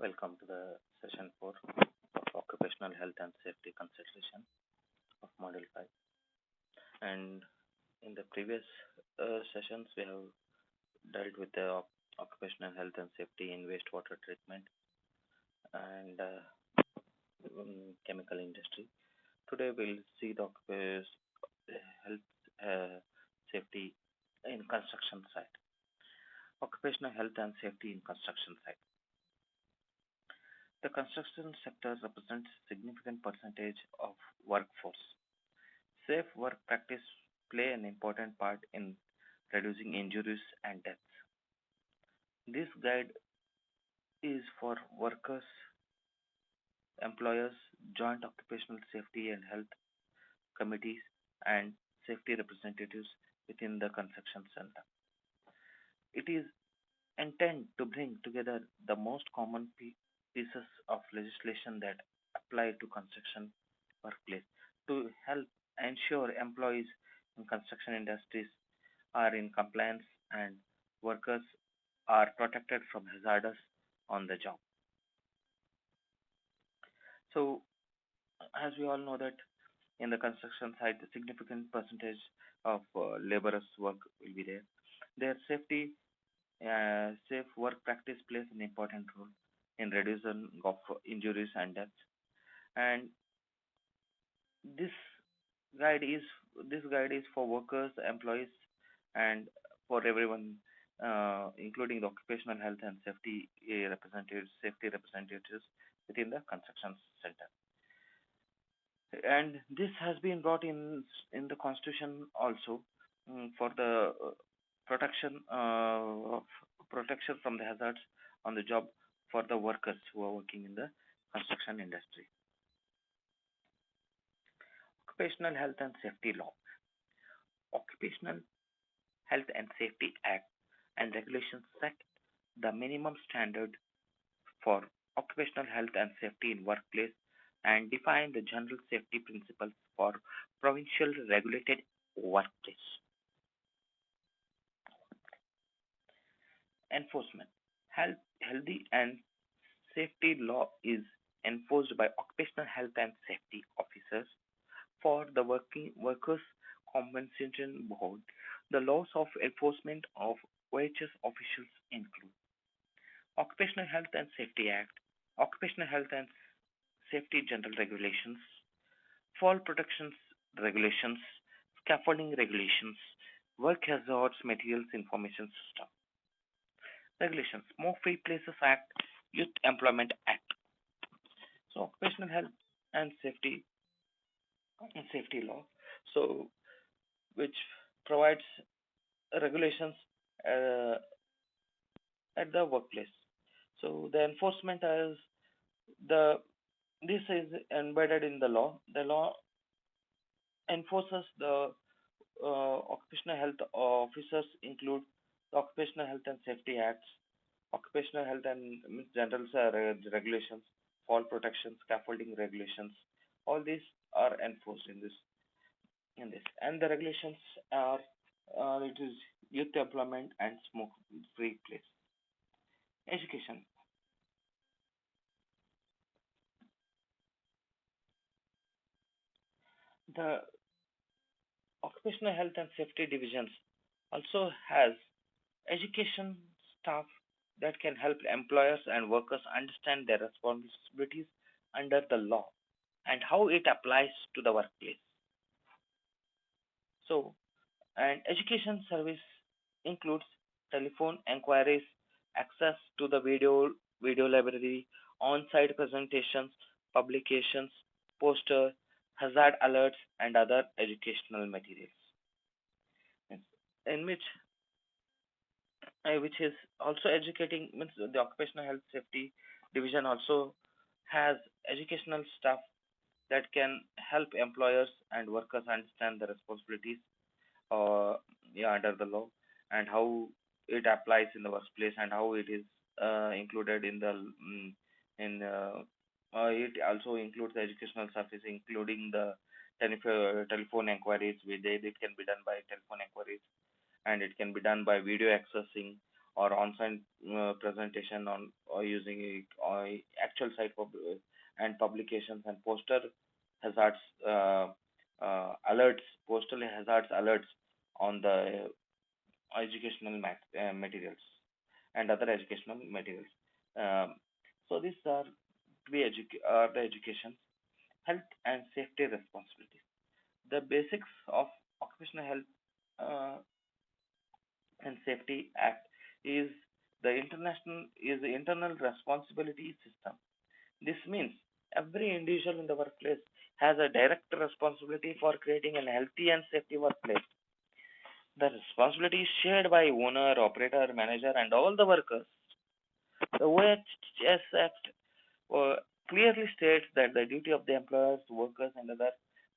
Welcome to the session 4 of Occupational Health and Safety Consideration of Model 5. And in the previous sessions, we have dealt with the occupational health and safety in wastewater treatment and chemical industry. Today, we'll see the health safety in construction site. Occupational health and safety in construction site. The construction sector represents a significant percentage of workforce. Safe work practice play an important part in reducing injuries and deaths. This guide is for workers, employers, joint occupational safety and health committees, and safety representatives within the construction center. It is intended to bring together the most common pieces of legislation that apply to construction workplace to help ensure employees in construction industries are in compliance and workers are protected from hazards on the job. So, as we all know that in the construction site, a significant percentage of laborers' work will be there. Their safe work practice plays an important role in reducing of injuries and deaths. And this guide is this guide is for workers, employees, and for everyone, including the occupational health and safety representatives within the construction center. And this has been brought in the constitution also, for the protection of protection from the hazards on the job for the workers who are working in the construction industry. Occupational health and safety law. Occupational Health and Safety Act and regulations set the minimum standard for occupational health and safety in workplace and define the general safety principles for provincial regulated workplace. Enforcement. Healthy and safety law is enforced by occupational health and safety officers for the working workers compensation board. The laws of enforcement of OHS officials include Occupational Health and Safety Act, Occupational Health and Safety General Regulations, Fall Protections Regulations, Scaffolding Regulations, Work Hazards Materials Information System. Regulations: More Free Places Act, Youth Employment Act. So occupational health and safety law. So which provides regulations uh, at the workplace. So the enforcement is the this is embedded in the law. The law enforces the occupational health officers include the Occupational Health and Safety Acts, Occupational Health and General regulations, fall protection, scaffolding regulations. All these are enforced in this, and the regulations are it is youth employment and smoke free place. Education. The Occupational Health and Safety divisions also has education staff that can help employers and workers understand their responsibilities under the law and how it applies to the workplace. So, and education service includes telephone inquiries, access to the video library, on-site presentations, publications, poster, hazard alerts, and other educational materials. Yes. In which is also educating, means the occupational health safety division also has educational staff that can help employers and workers understand the responsibilities uh, yeah, under the law, and how it applies in the workplace, and how it is included in the in it also includes the educational service including the telephone inquiries. It can be done by telephone inquiries, and it can be done by video accessing, or on-site presentation on or using actual site and publications and poster hazards alerts, postal hazards alerts on the educational materials and other educational materials. Um, so these are the education, health and safety responsibilities. The basics of Occupational Health uh, and Safety Act is the internal responsibility system. This means every individual in the workplace has a direct responsibility for creating a healthy and safety workplace. The responsibility is shared by owner, operator, manager, and all the workers. The OHS Act uh, clearly states that the duty of the employers, workers, and other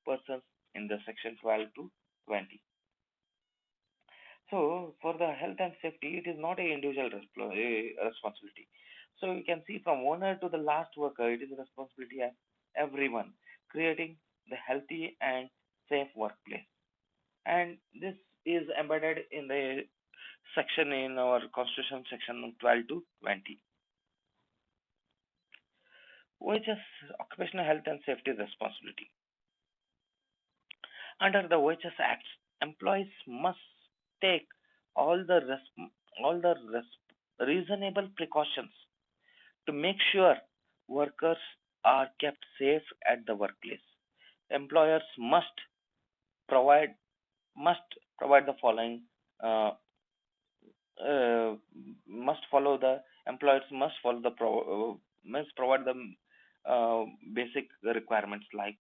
persons in the section 12 to 20. So, for the health and safety, it is not a individual responsibility. So, you can see from owner to the last worker, it is a responsibility of everyone, creating the healthy and safe workplace. And this is embedded in the section in our Constitution, section 12 to 20, which is occupational health and safety responsibility. Under the OHS Acts, employees must take all the reasonable precautions to make sure workers are kept safe at the workplace. Employers provide must provide the following uh, uh, must follow the employers must follow the must provide the uh, basic requirements like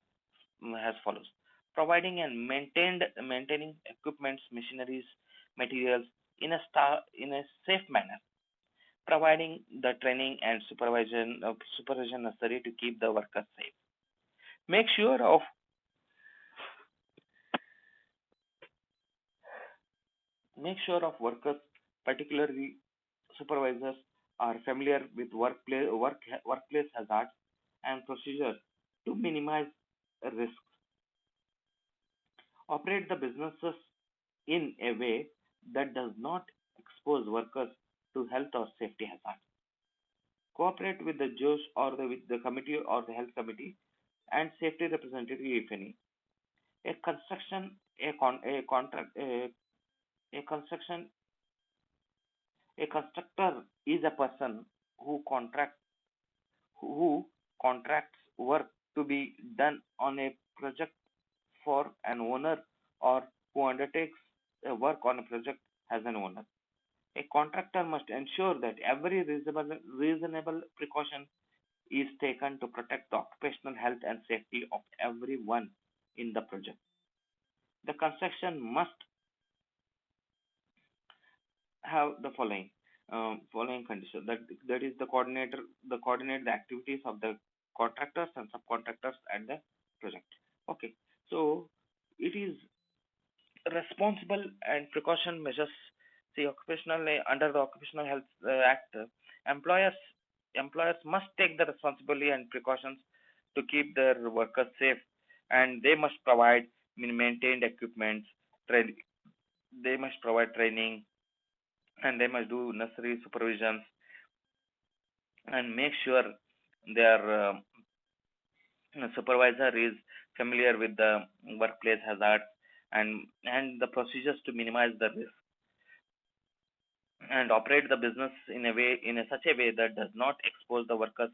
as follows: providing and maintaining equipments, machineries, materials in a safe manner, providing the training and supervision necessary to keep the workers safe. Make sure of Make sure of workers, particularly supervisors, are familiar with workplace hazards and procedures to minimize risk. Operate the businesses in a way that does not expose workers to health or safety hazards. Cooperate with the judge or with the committee or the health committee and safety representative if any. A construction, a, con, a contract, a construction, a constructor is a person who who contracts work to be done on a project for an owner or who undertakes a work on a project as an owner. A contractor must ensure that every reasonable precaution is taken to protect the occupational health and safety of everyone in the project. The construction must have the following conditions, that is the coordinate the activities of the contractors and subcontractors at the project. Okay, so it is responsible and precaution measures. See, under the Occupational Health Act, employers employers must take the responsibility and precautions to keep their workers safe, and they must provide maintained equipment. Train, they must provide training, and they must do necessary supervisions and make sure their supervisor is familiar with the workplace hazards and the procedures to minimize the risk, and operate the business in a such a way that does not expose the workers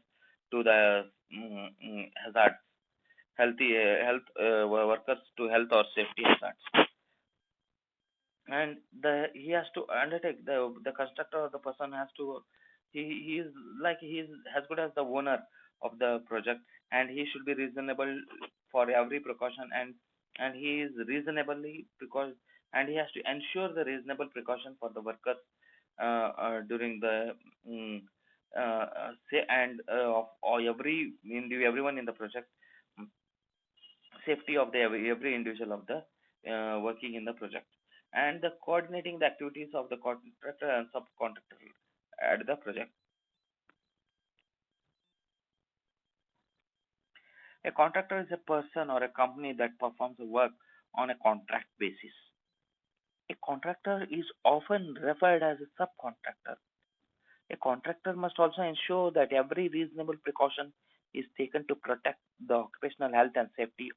to the hazards, health workers to health or safety hazards. And he has to undertake the constructor or the person has to he is like he is as good as the owner of the project, and he should be reasonable for every precaution, and he is reasonably because and he has to ensure the reasonable precaution for the workers during the say and of or everyone in the project, mm, safety of the every individual of the working in the project, and the coordinating the activities of the contractor and subcontractor at the project. A contractor is a person or a company that performs work on a contract basis. A contractor is often referred as a subcontractor. A contractor must also ensure that every reasonable precaution is taken to protect the occupational health and safety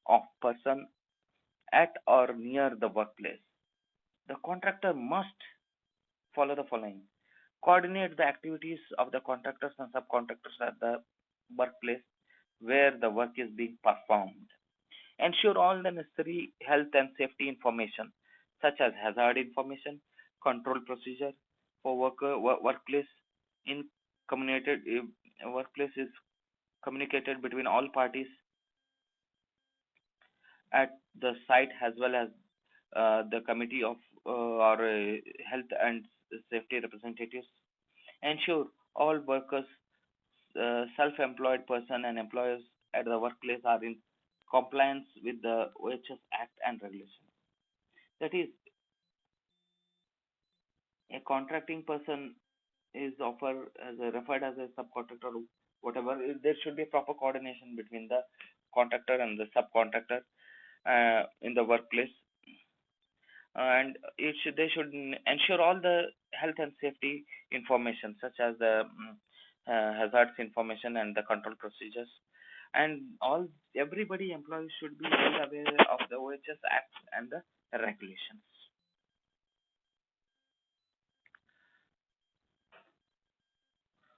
of person at or near the workplace. The contractor must follow the following: coordinate the activities of the contractors and subcontractors at the workplace where the work is being performed. Ensure all the necessary health and safety information, such as hazard information, control procedure for workplace in communicated workplace is communicated between all parties at the site as well as the committee of or health and safety representatives. Ensure all workers, self-employed person and employers at the workplace are in compliance with the OHS Act and regulations. That is, a contracting person is offered as a referred as a subcontractor, whatever. There should be proper coordination between the contractor and the subcontractor in the workplace, and they should ensure all the health and safety information such as the hazards information and the control procedures, and all everybody employees should be well aware of the OHS Act and the regulations.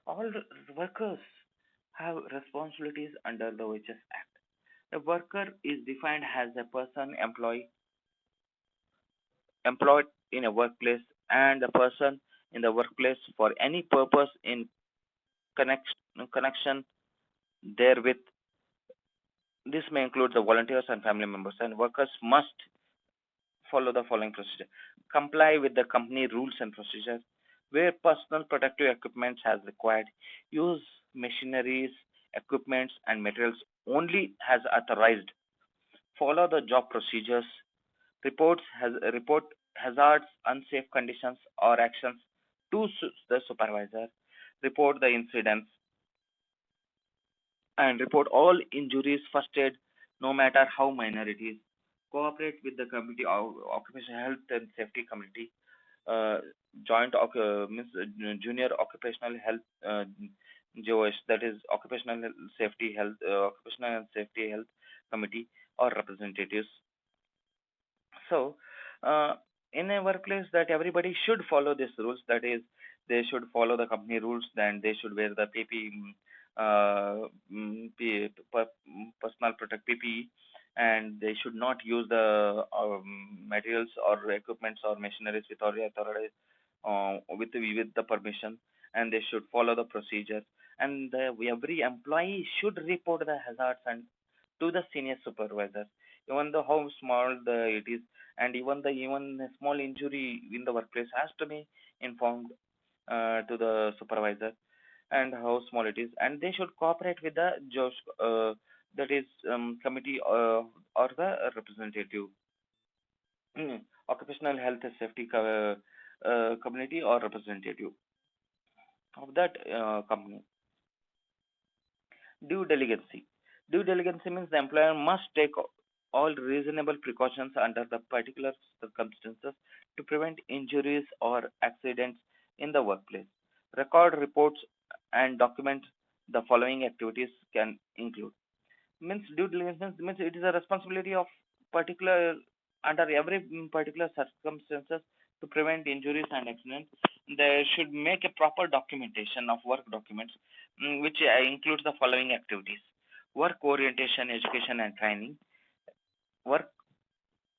All the workers have responsibilities under the OHS Act. A worker is defined as a person employed in a workplace and a person in the workplace for any purpose in connection therewith. This may include the volunteers and family members, and workers must follow the following procedure: comply with the company rules and procedures, wear personal protective equipment as required, use machineries, equipments, and materials only as authorized, follow the job procedures, report hazards, unsafe conditions, or actions to the supervisor, report the incidents, and report all injuries first aid, no matter how minor it is. Cooperate with the committee of occupational health and safety committee, uh, means junior occupational health, JOS, that is occupational and safety health committee or representatives. So, uh, in a workplace, that everybody should follow these rules. That is, they should follow the company rules. Then they should wear the PPE, personal protect PPE, and they should not use the materials or equipments or machineries without the authority, with the permission, and they should follow the procedures. And every employee should report the hazards and to the senior supervisor, even though how small it is, and even a small injury in the workplace has to be informed to the supervisor, and how small it is, and they should cooperate with the judge, that is committee, or the representative, occupational health and safety community or representative of that company. Due diligence. Due diligence means the employer must take all reasonable precautions under the particular circumstances to prevent injuries or accidents in the workplace. Record reports and document the following activities can include. Means due diligence means it is a responsibility of particular under every particular circumstances to prevent injuries and accidents. They should make a proper documentation of work documents, which includes the following activities: work orientation, education and training, work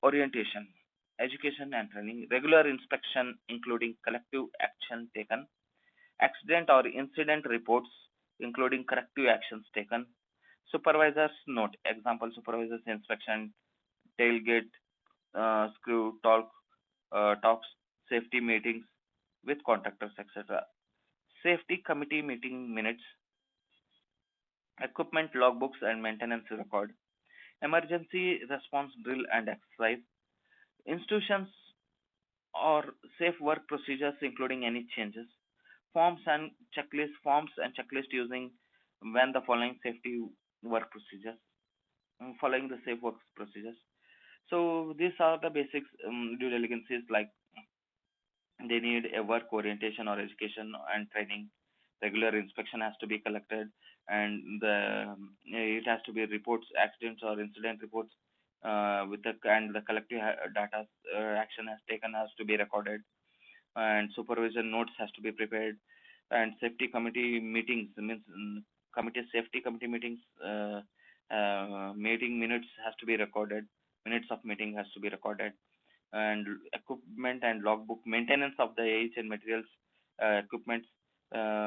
orientation, education and training, regular inspection including collective action taken, accident or incident reports including corrective actions taken, supervisor's note, example supervisor's inspection, tailgate, screw talks, safety meetings with contractors, etc. Safety committee meeting minutes, equipment logbooks and maintenance record, emergency response drill and exercise, institutions or safe work procedures including any changes, forms and checklist using when the following safety work procedures, following the safe work procedures, So these are the basics due diligences like they need a work orientation or education and training. Regular inspection has to be collected, and it has to be reports, accidents or incident reports with the and the collective data action has taken has to be recorded, and supervision notes has to be prepared, and safety committee meetings means committee safety committee meetings meeting minutes has to be recorded, minutes of meeting has to be recorded, and equipment and logbook maintenance of the age and materials equipment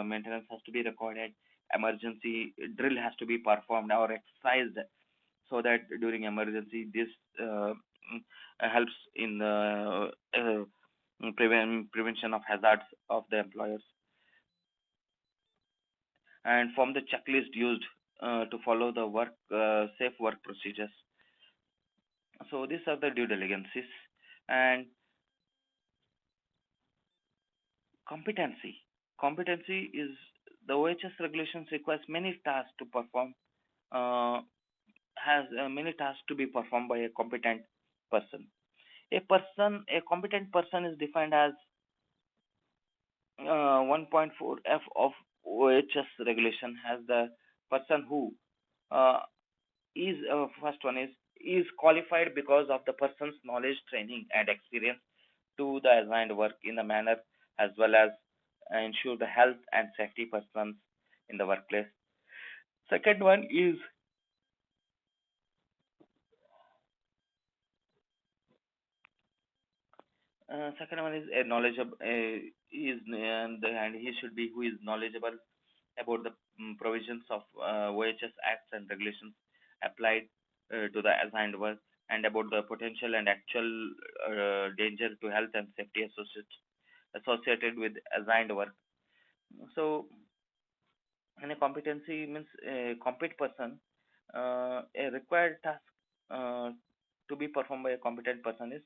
maintenance has to be recorded. Emergency drill has to be performed or exercised so that during emergency this helps in the prevention of hazards of the employers, and form the checklist used to follow the work safe work procedures. So these are the due diligences. And competency. Competency is the OHS regulations requires many tasks to perform, uh, has many tasks to be performed by a competent person. A competent person is defined as 1.4 F of OHS regulation has the person who uh, is first one is qualified because of the person's knowledge, training, and experience to the assigned work in the manner as well as ensure the health and safety persons in the workplace. Second one is a knowledgeable and he should be who is knowledgeable about the provisions of OHS acts and regulations applied to the assigned work, and about the potential and actual danger to health and safety associated with assigned work. So and a competency means a competent person. A required task uh, to be performed by a competent person is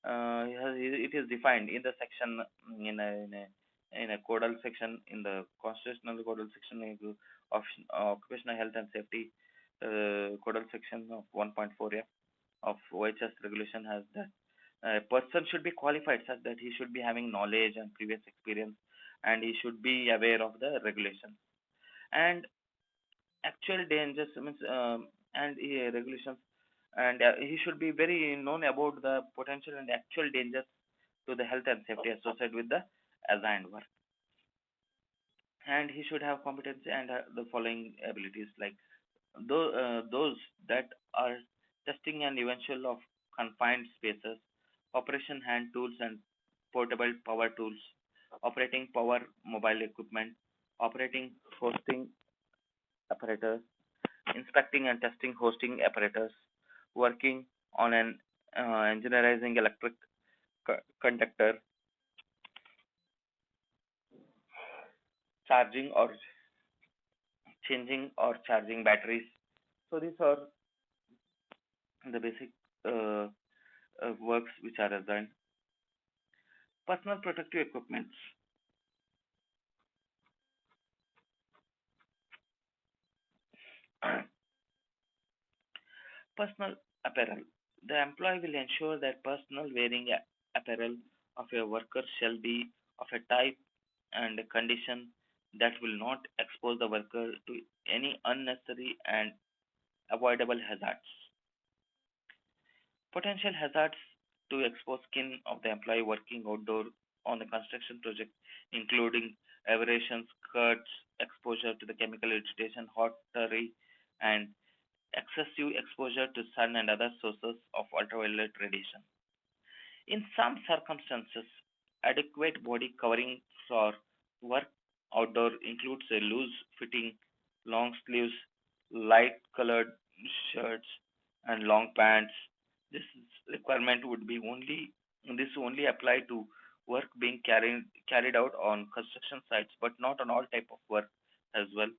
it is defined in the section in a codal section in the constitutional codal section of occupational health and safety codal section of 1.4F of OHS regulation has that a person should be qualified such that he should be having knowledge and previous experience, and he should be aware of the regulations and actual dangers means and regulations, and he should be very known about the potential and actual dangers to the health and safety associated with the assigned work, and he should have competency and the following abilities like those that are testing and eventual of confined spaces, operation hand tools and portable power tools, operating power mobile equipment, operating hosting apparatus, inspecting and testing hosting apparatus, working on an engineering electric conductor, charging or changing or charging batteries. So these are the basic uh, works which are assigned. Personal protective equipment. Personal apparel. The employee will ensure that personal wearing apparel of a worker shall be of a type and a condition that will not expose the worker to any unnecessary and avoidable hazards. Potential hazards to exposed skin of the employee working outdoor on the construction project, including abrasions, cuts, exposure to the chemical irritation, hot, therry, and excessive exposure to sun and other sources of ultraviolet radiation. In some circumstances, adequate body covering for work outdoor includes a loose fitting long sleeves, light colored shirts, and long pants. This requirement would be only this only apply to work being carried out on construction sites, but not on all type of work as well,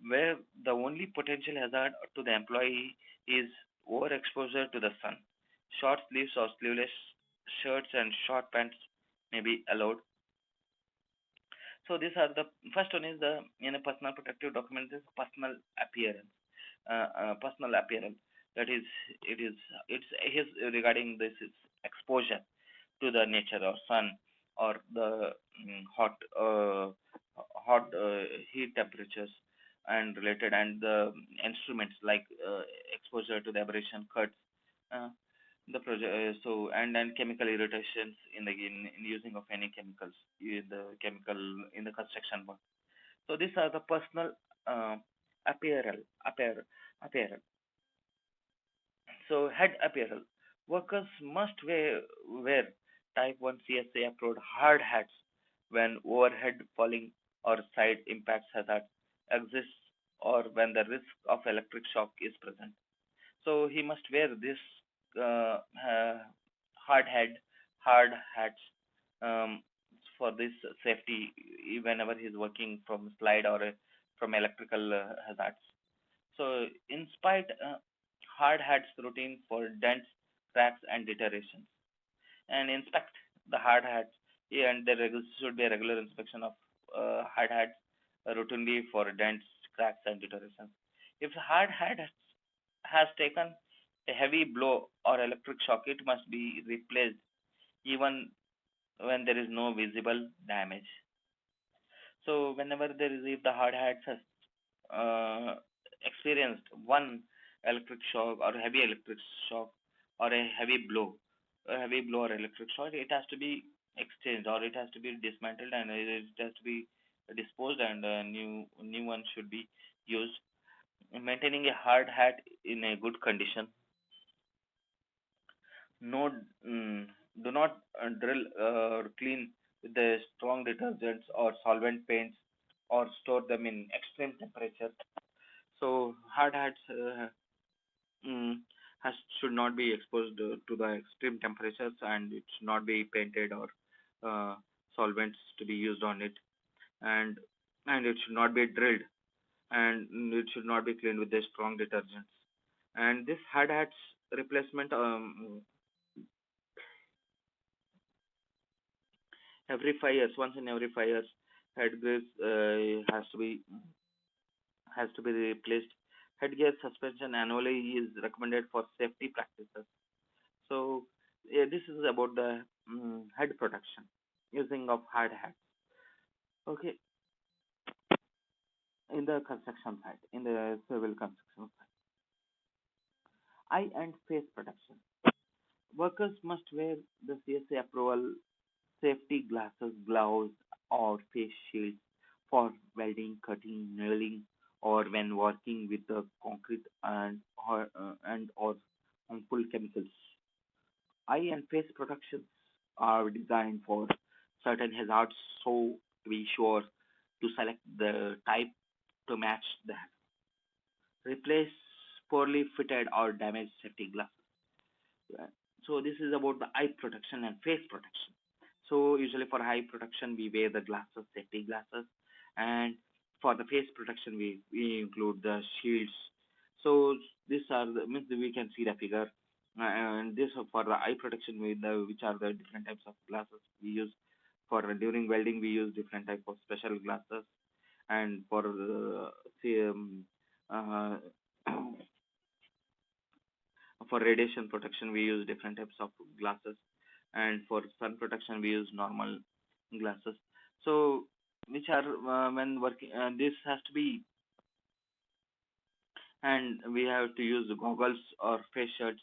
where the only potential hazard to the employee is overexposure to the sun. Short sleeves or sleeveless shirts and short pants may be allowed. So these are the first one is the in a personal protective document is personal appearance. Personal appearance. That is, it is it's his regarding this is exposure to the nature or sun or the hot heat temperatures and related and the instruments like exposure to the aberration cuts uh, the project so and then chemical irritations in using of any chemicals in the chemical in the construction work. So these are the personal uh, apparel apparel. So head apparel. Workers must wear Type 1 CSA approved hard hats when overhead falling or side impacts hazard exists or when the risk of electric shock is present. So he must wear this uh, uh, hard head, hard hats um, for this safety whenever he's working from slide or from electrical hazards. So inspect hard hats routine for dents, cracks, and deterioration. And inspect the hard hats. Yeah, and there should be a regular inspection of hard hats routinely for dents, cracks, and deterioration. If the hard hat has taken a heavy blow or electric shock, it must be replaced even when there is no visible damage. So whenever there is, if the hard hat has uh, experienced one electric shock or heavy electric shock or a heavy blow or electric shock, it has to be exchanged or it has to be dismantled and it has to be disposed and a new one should be used. Maintaining a hard hat in a good condition. No, mm, do not drill or clean with the strong detergents or solvent paints or store them in extreme temperature. So hard hats mm, has should not be exposed to the extreme temperatures and it should not be painted or uh, solvents to be used on it and it should not be drilled and it should not be cleaned with the strong detergents. And this hard hats replacement every 5 years, once in every 5 years, headgear has to be replaced. Headgear suspension annually is recommended for safety practices. So yeah, this is about the head protection using of hard hats. Okay, in the construction site, in the civil construction site, eye and face protection. Workers must wear the CSA approval safety glasses, gloves, or face shields for welding, cutting, nailing, or when working with the concrete and or harmful chemicals. Eye and face protections are designed for certain hazards, so to be sure to select the type to match that. Replace poorly fitted or damaged safety glasses. Yeah. So this is about the eye protection and face protection. So usually for eye protection we wear the glasses, safety glasses, and for the face protection we include the shields. So these are the means we can see the figure, and this for the eye protection with the which are the different types of glasses we use. For during welding we use different type of special glasses, and for see, uh, for radiation protection we use different types of glasses and for sun protection we use normal glasses. So which are when working this has to be and we have to use the goggles or face shields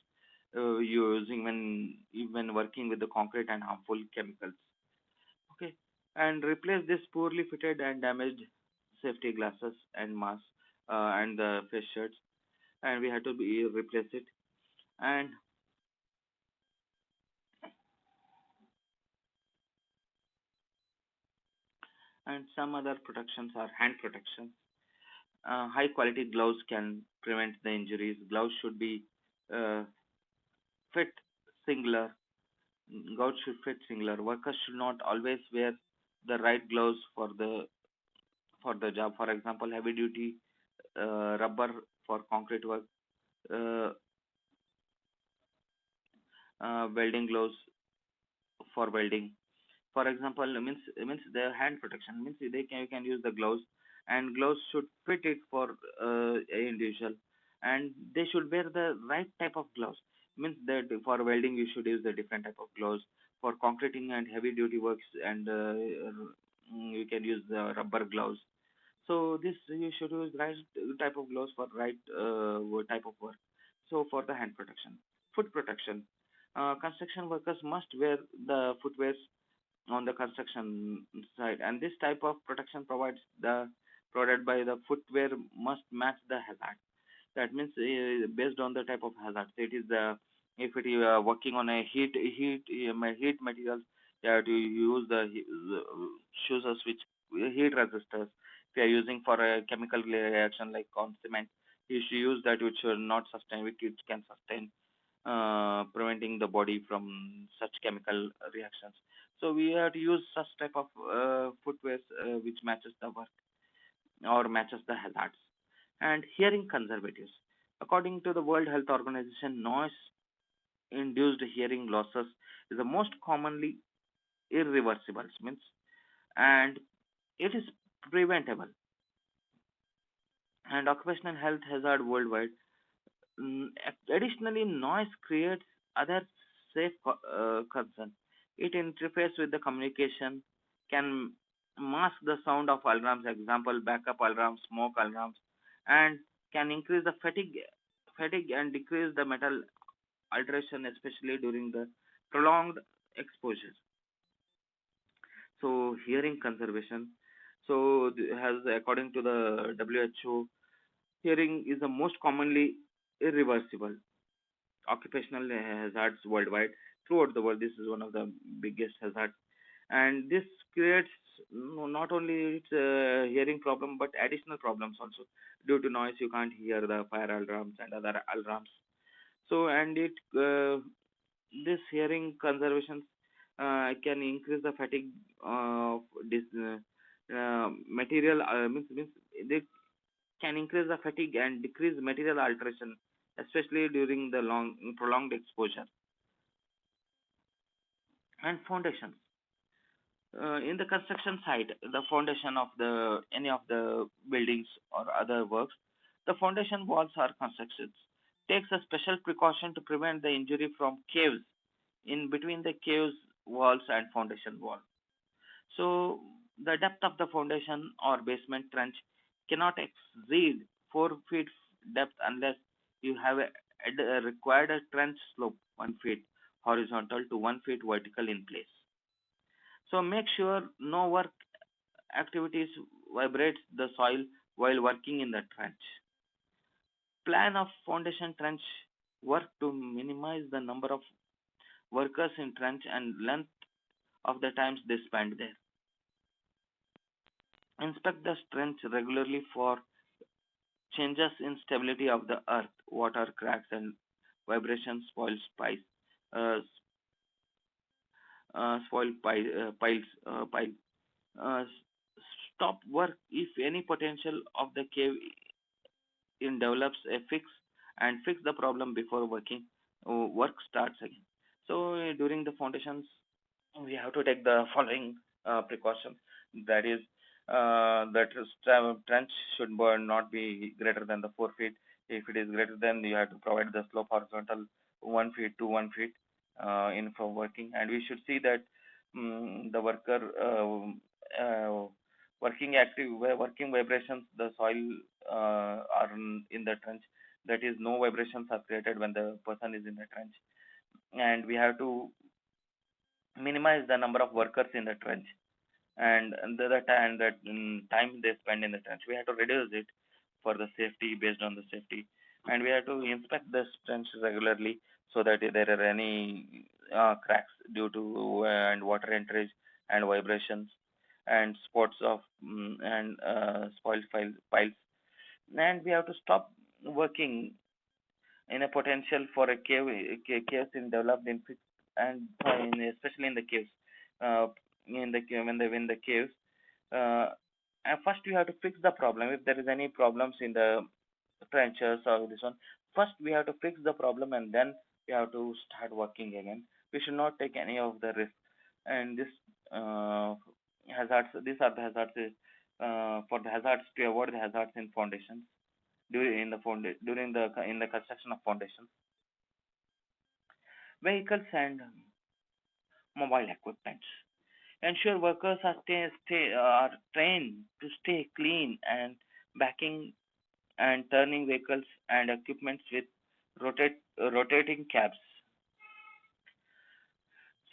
using when working with the concrete and harmful chemicals. Okay, and replace this poorly fitted and damaged safety glasses and masks and the face shields and we have to be replace it. And some other protections are hand protection. High quality gloves can prevent the injuries. Gloves should be uh, fit singular. Gloves should fit singular. Workers should not always wear the right gloves for the job. For example, heavy duty rubber for concrete work, uh, welding gloves for welding. For example, means the hand protection means they can you can use the gloves and gloves should fit it for individual and they should wear the right type of gloves. Means that for welding you should use the different type of gloves. For concreting and heavy duty works, and you can use the rubber gloves. So this you should use right type of gloves for right type of work. So for the hand protection, foot protection, construction workers must wear the footwear on the construction side, and this type of protection provided by the footwear must match the hazard. That means based on the type of hazard. So it is the, if it is working on a heat materials, you have to use the shoes which heat resistors. If you are using for a chemical reaction like on cement, you should use that which will not sustain, which can sustain, preventing the body from such chemical reactions. So we have to use such type of footwear which matches the work or matches the hazards. And hearing conservatives. According to the World Health Organization, noise-induced hearing losses is the most commonly irreversible, means, and it is preventable. And occupational health hazard worldwide. Additionally, noise creates other safe concern. It interferes with the communication, can mask the sound of alarms, example backup alarms, smoke alarms, and can increase the fatigue and decrease the metal alteration, especially during the prolonged exposure. So hearing conservation. So has according to the WHO, hearing is the most commonly irreversible occupational hazards worldwide. Throughout the world, this is one of the biggest hazards, and this creates not only its hearing problem but additional problems also. Due to noise, you can't hear the fire alarms and other alarms. So, and it this hearing conservation can increase the fatigue of this material means it can increase the fatigue and decrease material alteration, especially during the long prolonged exposure. And foundations. In the construction site, the foundation of the any of the buildings or other works, the foundation walls are constructed. Takes a special precaution to prevent the injury from caves in between the caves walls and foundation wall. So the depth of the foundation or basement trench cannot exceed 4 feet depth unless you have a required trench slope 1 feet horizontal to 1 feet vertical in place. So make sure no work activities vibrates the soil while working in the trench. Plan of foundation trench work to minimize the number of workers in trench and length of the times they spend there. Inspect the trench regularly for changes in stability of the earth, water, cracks, and vibration spoil spice, uh, pile. Uh, Stop work if any potential of the cave in develops a fix, and fix the problem before work starts again. So during the foundations, we have to take the following precautions. That is, trench should not be greater than the 4 feet. If it is greater than, you have to provide the slope horizontal 1 feet to 1 feet in for working. And we should see that the worker working vibrations, the soil are in the trench. That is, no vibrations are created when the person is in the trench. And we have to minimize the number of workers in the trench, and the time they spend in the trench. We have to reduce it for the safety, based on the safety, and we have to inspect the trench regularly so that if there are any cracks due to and water entrance and vibrations and spots of and spoiled piles. And we have to stop working in a potential for a caves in developed in fixed, and especially in the caves, uh, when the caves, uh, and first we have to fix the problem. If there is any problems in the trenches or this one, first we have to fix the problem, and then we have to start working again. We should not take any of the risk. And this hazards, these are the hazards, for the hazards, to avoid the hazards in foundations. during the in the construction of foundations, vehicles and mobile equipment. Ensure workers are trained to stay clean and backing and turning vehicles and equipments with rotating cabs.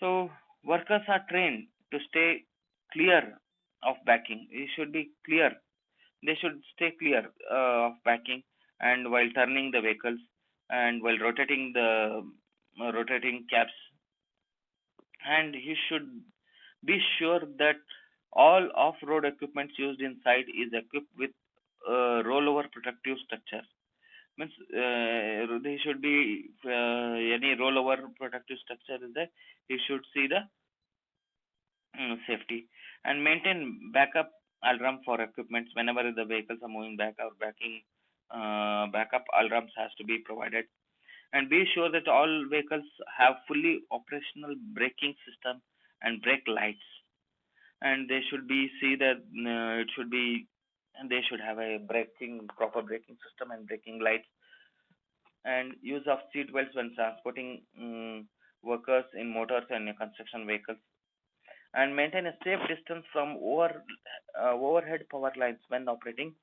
So workers are trained to stay clear of backing. It should be clear. They should stay clear of backing and while turning the vehicles and while rotating the rotating cabs. And you should be sure that all off-road equipment used inside is equipped with rollover protective structure. Means there should be any rollover protective structure is there. You should see the safety and maintain backup alarm for equipments whenever the vehicles are moving back or backing. Backup alarms has to be provided, and be sure that all vehicles have fully operational braking system and brake lights, and they should be see that it should be and they should have a braking proper braking system and braking lights, and use of seat belts when transporting workers in motors and construction vehicles, and maintain a safe distance from overhead power lines when operating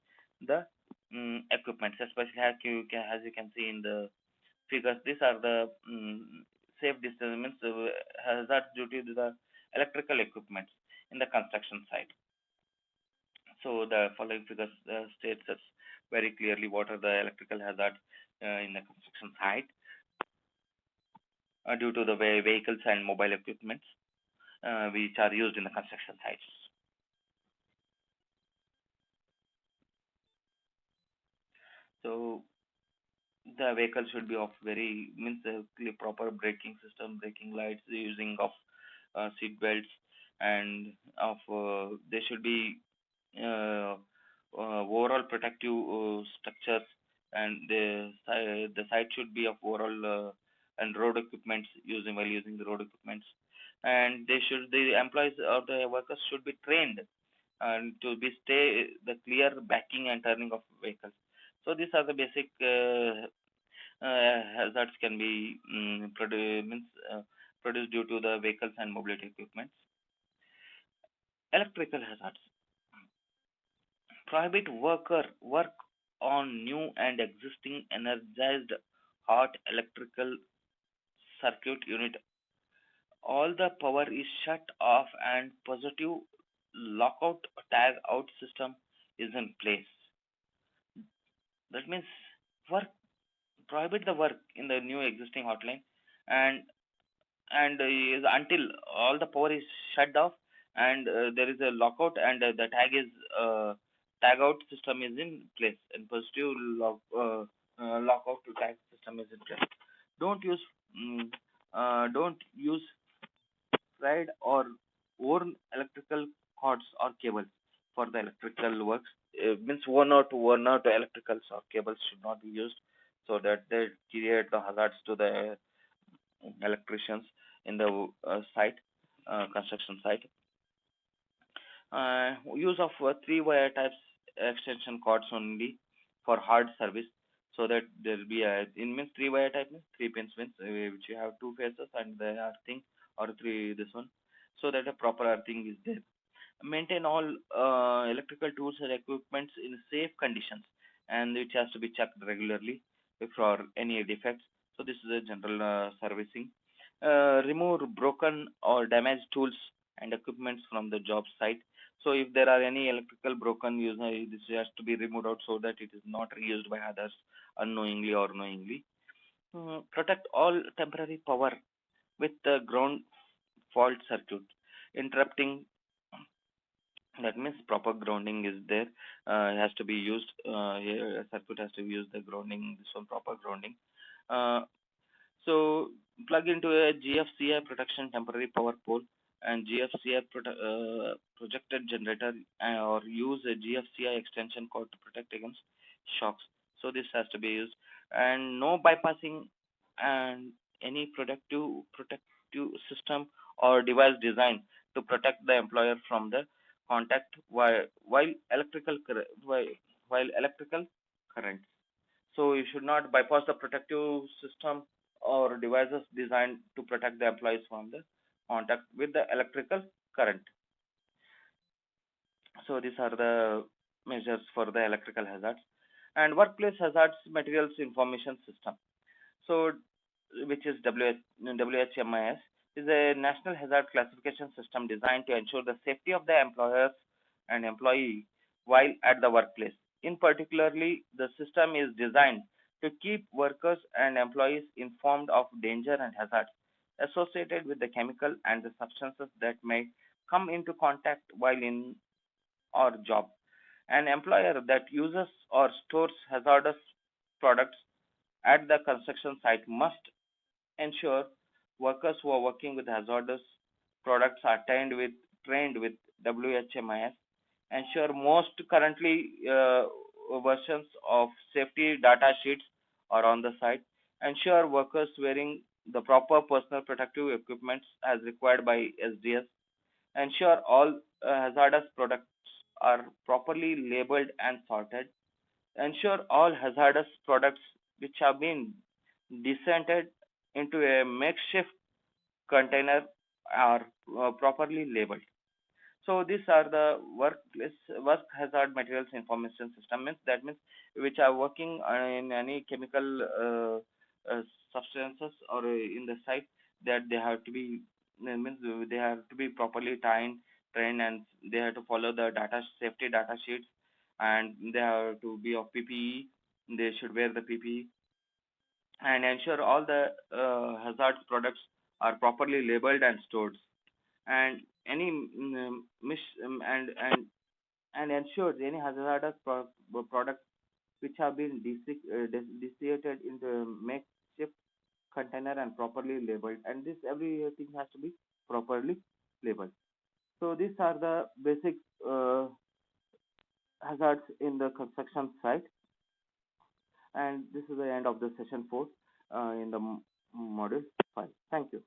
the equipment, especially as you can see in the figures. These are the safe distance means hazards due to the electrical equipment in the construction site. So the following figures states us very clearly what are the electrical hazards in the construction site due to the vehicles and mobile equipment which are used in the construction sites. So the vehicle should be of very means proper braking system, braking lights, the using of seat belts, and of there should be uh, overall protective structures, and the site should be of overall and road equipments using while using the road equipments, and the employees or the workers should be trained and to be stay the clear backing and turning of vehicles. So these are the basic hazards can be produced due to the vehicles and mobility equipment. Electrical hazards prohibit work on new and existing energized hot electrical circuit unit. All the power is shut off and positive lockout tag out system is in place. That means work prohibit the work in the new existing hotline, and is until all the power is shut off and there is a lockout and the tag out system is in place and positive lockout to tag system is in place. Don't use mm, uh, don't use fried or worn electrical cords or cables for the electrical works. Means one or two electricals or cables should not be used, so that they create the hazards to the electricians in the construction site. Use of three wire types extension cords only for hard service, so that there will be a in means three wire type means three pins means which you have two faces and the earthing or three this one, so that a proper earthing is there. Maintain all electrical tools and equipments in safe conditions, and it has to be checked regularly if for any defects. So this is a general servicing. Remove broken or damaged tools and equipments from the job site. So if there are any electrical broken, this has to be removed out so that it is not reused by others unknowingly or knowingly. Protect all temporary power with the ground fault circuit. Interrupting, that means proper grounding is there. Has to be used. Here, a circuit has to use the grounding. This one proper grounding. Uh, so plug into a GFCI protection temporary power pole and GFCI projected generator, or use a GFCI extension cord to protect against shocks. So this has to be used, and no bypassing and any protective system or device designed to protect the employer from the contact while electrical current. So you should not bypass the protective system or devices designed to protect the employees from the contact with the electrical current. So these are the measures for the electrical hazards. And workplace hazards materials information system. So which is WHMIS, is a national hazard classification system designed to ensure the safety of the employers and employee while at the workplace. In particularly, the system is designed to keep workers and employees informed of danger and hazards associated with the chemical and the substances that may come into contact while in or job. An employer that uses or stores hazardous products at the construction site must ensure workers who are working with hazardous products are trained with WHMIS. Ensure most currently versions of safety data sheets are on the site. Ensure workers wearing the proper personal protective equipment as required by SDS. Ensure all hazardous products are properly labeled and sorted. Ensure all hazardous products which have been descended into a makeshift container are properly labeled. So these are the work hazard materials information system. Means that means which are working in any chemical substances or in the site, that they have to be means they have to be properly trained, and they have to follow the data safety data sheets, and they have to be of PPE. They should wear the PPE and ensure all the hazard products are properly labeled and stored, and any and ensures any hazardous products which have been dissipated into a makeshift container and properly labeled, and this everything has to be properly labeled. So these are the basic hazards in the construction site, and this is the end of the session 4 in the module 5. Thank you.